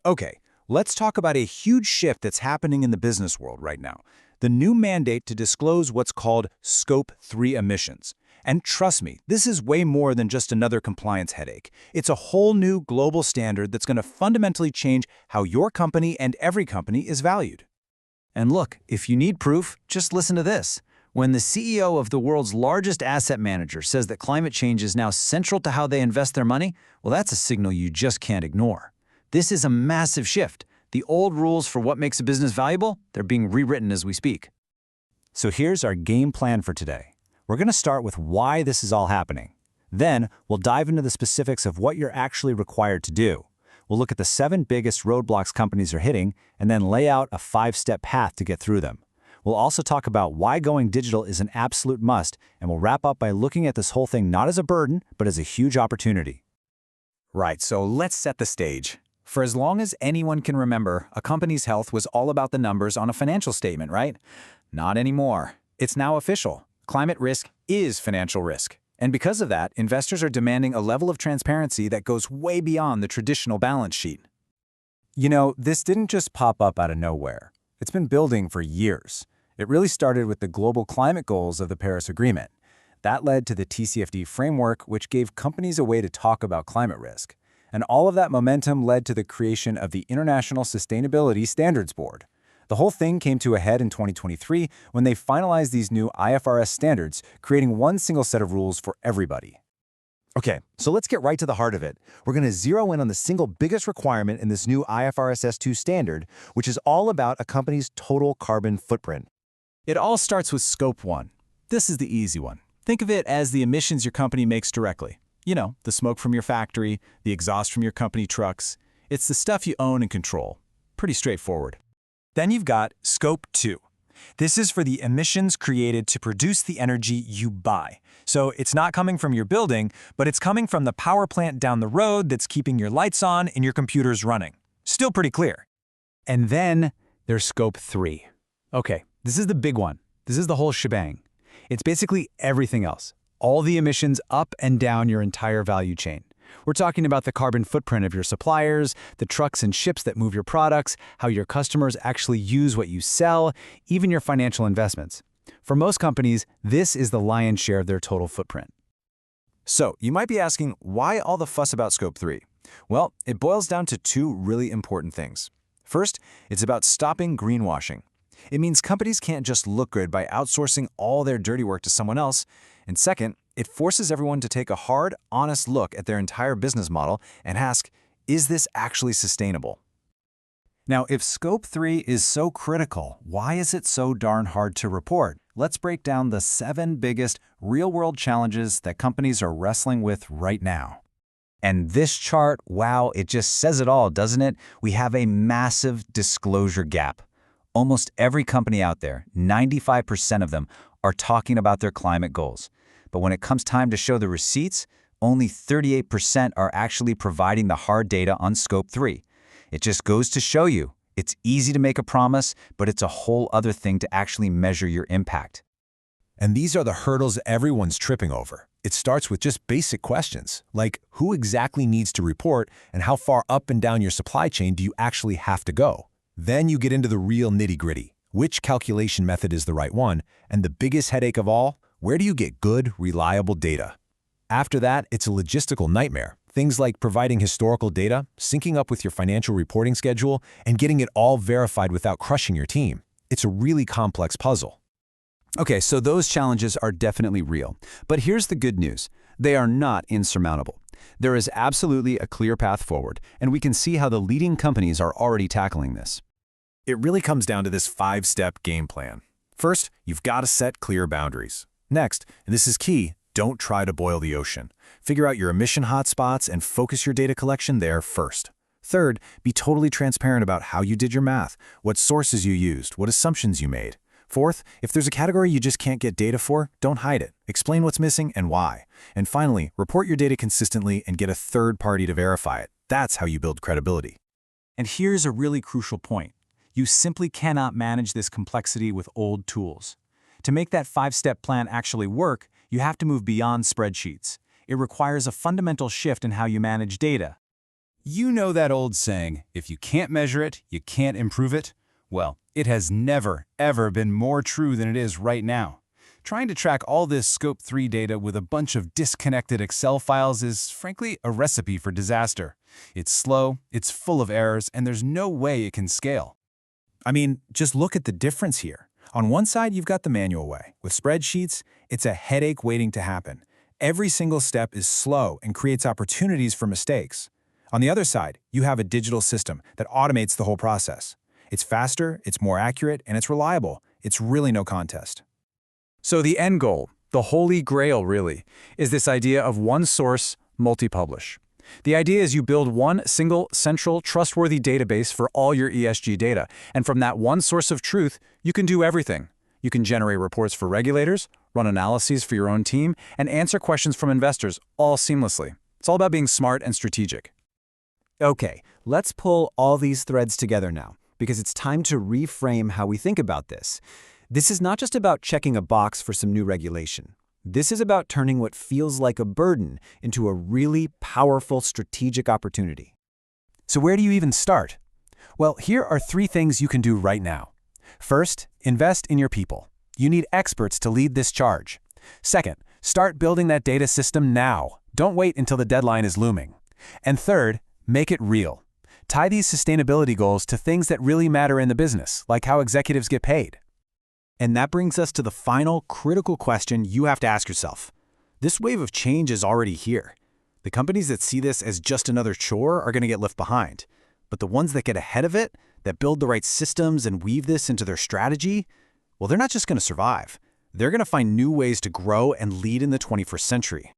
Okay, let's talk about a huge shift that's happening in the business world right now. The new mandate to disclose what's called Scope 3 emissions. And trust me, this is way more than just another compliance headache. It's a whole new global standard that's going to fundamentally change how your company and every company is valued. And look, if you need proof, just listen to this. When the CEO of the world's largest asset manager says that climate change is now central to how they invest their money, well, that's a signal you just can't ignore. This is a massive shift. The old rules for what makes a business valuable, they're being rewritten as we speak. So here's our game plan for today. We're going to start with why this is all happening. Then, we'll dive into the specifics of what you're actually required to do. We'll look at the 7 biggest roadblocks companies are hitting, and then lay out a 5-step path to get through them. We'll also talk about why going digital is an absolute must, and we'll wrap up by looking at this whole thing not as a burden, but as a huge opportunity. Right, so let's set the stage. For as long as anyone can remember, a company's health was all about the numbers on a financial statement, right? Not anymore. It's now official. Climate risk is financial risk. And because of that, investors are demanding a level of transparency that goes way beyond the traditional balance sheet. You know, this didn't just pop up out of nowhere. It's been building for years. It really started with the global climate goals of the Paris Agreement. That led to the TCFD framework, which gave companies a way to talk about climate risk. And all of that momentum led to the creation of the International Sustainability Standards Board. The whole thing came to a head in 2023 when they finalized these new IFRS standards, creating one single set of rules for everybody. Okay, so let's get right to the heart of it. We're going to zero in on the single biggest requirement in this new IFRS S2 standard, which is all about a company's total carbon footprint. It all starts with Scope 1. This is the easy one. Think of it as the emissions your company makes directly. You know, the smoke from your factory, the exhaust from your company trucks. It's the stuff you own and control. Pretty straightforward. Then you've got Scope 2. This is for the emissions created to produce the energy you buy. So it's not coming from your building, but it's coming from the power plant down the road that's keeping your lights on and your computers running. Still pretty clear. And then there's Scope 3. Okay, this is the big one. This is the whole shebang. It's basically everything else. All the emissions up and down your entire value chain. We're talking about the carbon footprint of your suppliers, the trucks and ships that move your products, how your customers actually use what you sell, even your financial investments. For most companies, this is the lion's share of their total footprint. So, you might be asking, why all the fuss about Scope 3? Well, it boils down to 2 really important things. First, it's about stopping greenwashing. It means companies can't just look good by outsourcing all their dirty work to someone else. And second, it forces everyone to take a hard, honest look at their entire business model and ask, is this actually sustainable? Now, if Scope 3 is so critical, why is it so darn hard to report? Let's break down the 7 biggest real-world challenges that companies are wrestling with right now. And this chart, wow, it just says it all, doesn't it? We have a massive disclosure gap. Almost every company out there, 95% of them, are talking about their climate goals. But when it comes time to show the receipts, only 38% are actually providing the hard data on Scope 3. It just goes to show you, it's easy to make a promise, but it's a whole other thing to actually measure your impact. And these are the hurdles everyone's tripping over. It starts with just basic questions, like who exactly needs to report and how far up and down your supply chain do you actually have to go? Then you get into the real nitty-gritty. Which calculation method is the right one? And the biggest headache of all, where do you get good, reliable data? After that, it's a logistical nightmare. Things like providing historical data, syncing up with your financial reporting schedule, and getting it all verified without crushing your team. It's a really complex puzzle. Okay, so those challenges are definitely real. But here's the good news. They are not insurmountable. There is absolutely a clear path forward, and we can see how the leading companies are already tackling this. It really comes down to this 5-step game plan. First, you've got to set clear boundaries. Next, and this is key, don't try to boil the ocean. Figure out your emission hotspots and focus your data collection there first. Third, be totally transparent about how you did your math, what sources you used, what assumptions you made. Fourth, if there's a category you just can't get data for, don't hide it. Explain what's missing and why. And finally, report your data consistently and get a third party to verify it. That's how you build credibility. And here's a really crucial point. You simply cannot manage this complexity with old tools. To make that 5-step plan actually work, you have to move beyond spreadsheets. It requires a fundamental shift in how you manage data. You know that old saying, if you can't measure it, you can't improve it? Well, it has never, ever been more true than it is right now. Trying to track all this Scope 3 data with a bunch of disconnected Excel files is, frankly, a recipe for disaster. It's slow, it's full of errors, and there's no way it can scale. I mean, just look at the difference here. On one side, you've got the manual way. With spreadsheets, it's a headache waiting to happen. Every single step is slow and creates opportunities for mistakes. On the other side, you have a digital system that automates the whole process. It's faster, it's more accurate, and it's reliable. It's really no contest. So the end goal, the holy grail really, is this idea of one source, multi-publish. The idea is you build one single, central, trustworthy database for all your ESG data, and from that one source of truth, you can do everything. You can generate reports for regulators, run analyses for your own team, and answer questions from investors, all seamlessly. It's all about being smart and strategic. Okay, let's pull all these threads together now, because it's time to reframe how we think about this. This is not just about checking a box for some new regulation. This is about turning what feels like a burden into a really powerful strategic opportunity. So where do you even start? Well, here are 3 things you can do right now. First, invest in your people. You need experts to lead this charge. Second, start building that data system now. Don't wait until the deadline is looming. And third, make it real. Tie these sustainability goals to things that really matter in the business, like how executives get paid. And that brings us to the final critical question you have to ask yourself. This wave of change is already here. The companies that see this as just another chore are going to get left behind. But the ones that get ahead of it, that build the right systems and weave this into their strategy, well, they're not just going to survive. They're going to find new ways to grow and lead in the 21st century.